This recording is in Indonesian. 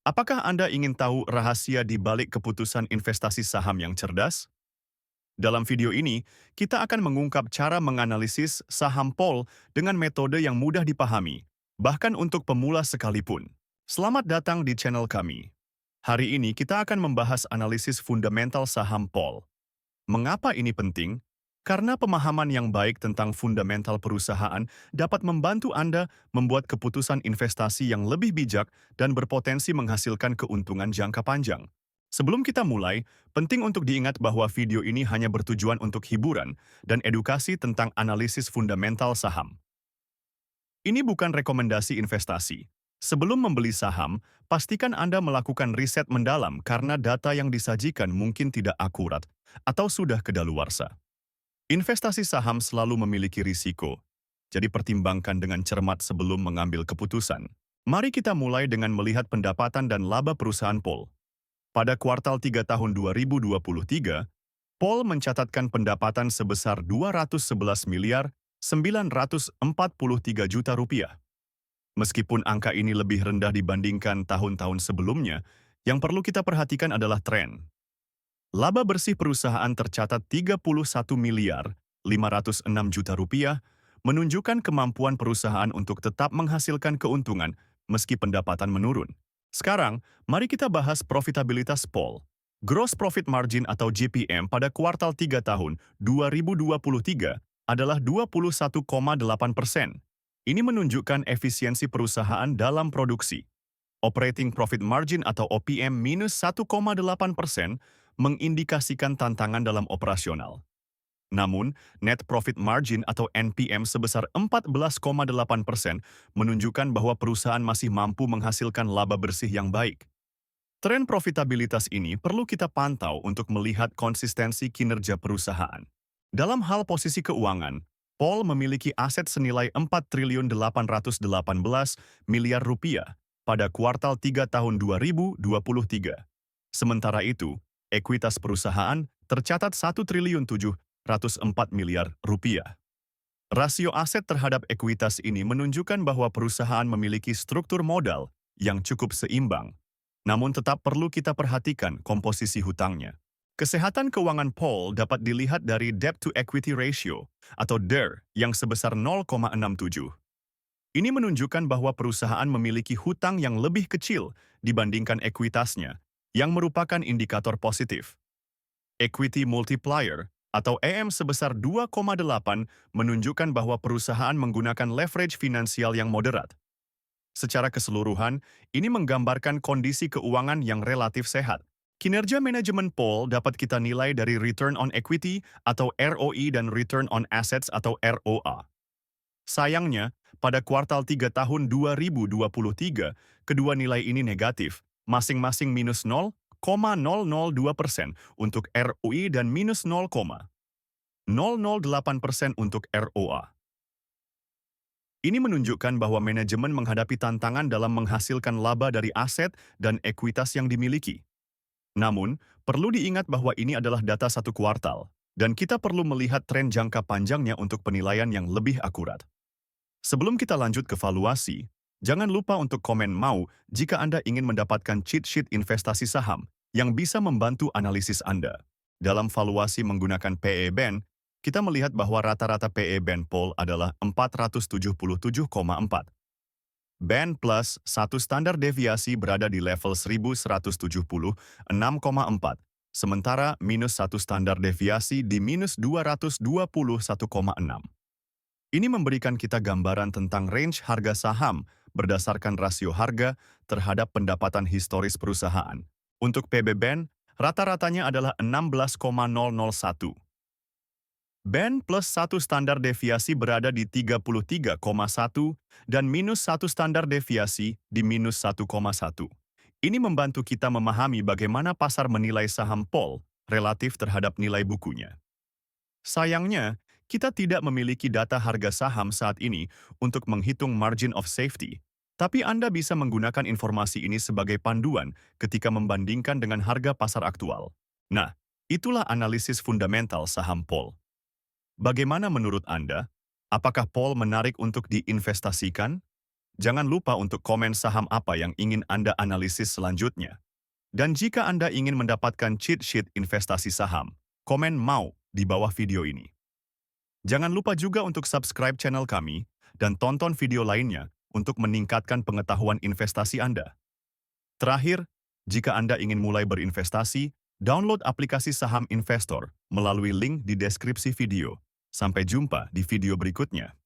Apakah Anda ingin tahu rahasia di balik keputusan investasi saham yang cerdas? Dalam video ini, kita akan mengungkap cara menganalisis saham Pol dengan metode yang mudah dipahami, bahkan untuk pemula sekalipun. Selamat datang di channel kami. Hari ini kita akan membahas analisis fundamental saham Pol. Mengapa ini penting? Karena pemahaman yang baik tentang fundamental perusahaan dapat membantu Anda membuat keputusan investasi yang lebih bijak dan berpotensi menghasilkan keuntungan jangka panjang. Sebelum kita mulai, penting untuk diingat bahwa video ini hanya bertujuan untuk hiburan dan edukasi tentang analisis fundamental saham. Ini bukan rekomendasi investasi. Sebelum membeli saham, pastikan Anda melakukan riset mendalam karena data yang disajikan mungkin tidak akurat atau sudah kedaluarsa. Investasi saham selalu memiliki risiko, jadi pertimbangkan dengan cermat sebelum mengambil keputusan. Mari kita mulai dengan melihat pendapatan dan laba perusahaan Pol. Pada kuartal 3 tahun 2023, Pol mencatatkan pendapatan sebesar 211 miliar 943 juta rupiah. Meskipun angka ini lebih rendah dibandingkan tahun-tahun sebelumnya, yang perlu kita perhatikan adalah tren. Laba bersih perusahaan tercatat 31 miliar 506 juta rupiah, menunjukkan kemampuan perusahaan untuk tetap menghasilkan keuntungan meski pendapatan menurun. Sekarang, mari kita bahas profitabilitas Pol. Gross Profit Margin atau GPM pada kuartal 3 tahun 2023 adalah 21,8%. Ini menunjukkan efisiensi perusahaan dalam produksi. Operating Profit Margin atau OPM minus 1,8% mengindikasikan tantangan dalam operasional. Namun, Net Profit Margin atau NPM sebesar 14,8% menunjukkan bahwa perusahaan masih mampu menghasilkan laba bersih yang baik. Tren profitabilitas ini perlu kita pantau untuk melihat konsistensi kinerja perusahaan. Dalam hal posisi keuangan, Pol memiliki aset senilai 4.818 miliar rupiah pada kuartal 3 tahun 2023. Sementara itu, ekuitas perusahaan tercatat 1.704 miliar rupiah. Rasio aset terhadap ekuitas ini menunjukkan bahwa perusahaan memiliki struktur modal yang cukup seimbang. Namun tetap perlu kita perhatikan komposisi hutangnya. Kesehatan keuangan Pol dapat dilihat dari Debt to Equity Ratio atau DER yang sebesar 0,67. Ini menunjukkan bahwa perusahaan memiliki hutang yang lebih kecil dibandingkan ekuitasnya, yang merupakan indikator positif. Equity Multiplier atau EM sebesar 2,8 menunjukkan bahwa perusahaan menggunakan leverage finansial yang moderat. Secara keseluruhan, ini menggambarkan kondisi keuangan yang relatif sehat. Kinerja manajemen Pol dapat kita nilai dari Return on Equity atau ROE dan Return on Assets atau ROA. Sayangnya, pada kuartal 3 tahun 2023, kedua nilai ini negatif, masing-masing minus 0,002% untuk ROE dan minus 0,008% untuk ROA. Ini menunjukkan bahwa manajemen menghadapi tantangan dalam menghasilkan laba dari aset dan ekuitas yang dimiliki. Namun, perlu diingat bahwa ini adalah data satu kuartal, dan kita perlu melihat tren jangka panjangnya untuk penilaian yang lebih akurat. Sebelum kita lanjut ke valuasi, jangan lupa untuk komen mau jika Anda ingin mendapatkan cheat sheet investasi saham yang bisa membantu analisis Anda. Dalam valuasi menggunakan PE/BEN, kita melihat bahwa rata-rata PE/BEN Pol adalah 477,4. BEN plus satu standar deviasi berada di level 1176,4, sementara minus satu standar deviasi di minus 221,6. Ini memberikan kita gambaran tentang range harga saham berdasarkan rasio harga terhadap pendapatan historis perusahaan. Untuk PB/BEN, rata-ratanya adalah 16,001. BEN plus satu standar deviasi berada di 33,1 dan minus satu standar deviasi di minus 1,1. Ini membantu kita memahami bagaimana pasar menilai saham Pol relatif terhadap nilai bukunya. Sayangnya, kita tidak memiliki data harga saham saat ini untuk menghitung margin of safety, tapi Anda bisa menggunakan informasi ini sebagai panduan ketika membandingkan dengan harga pasar aktual. Nah, itulah analisis fundamental saham Pol. Bagaimana menurut Anda? Apakah Pol menarik untuk diinvestasikan? Jangan lupa untuk komen saham apa yang ingin Anda analisis selanjutnya. Dan jika Anda ingin mendapatkan cheat sheet investasi saham, komen mau di bawah video ini. Jangan lupa juga untuk subscribe channel kami dan tonton video lainnya untuk meningkatkan pengetahuan investasi Anda. Terakhir, jika Anda ingin mulai berinvestasi, download aplikasi saham investor melalui link di deskripsi video. Sampai jumpa di video berikutnya.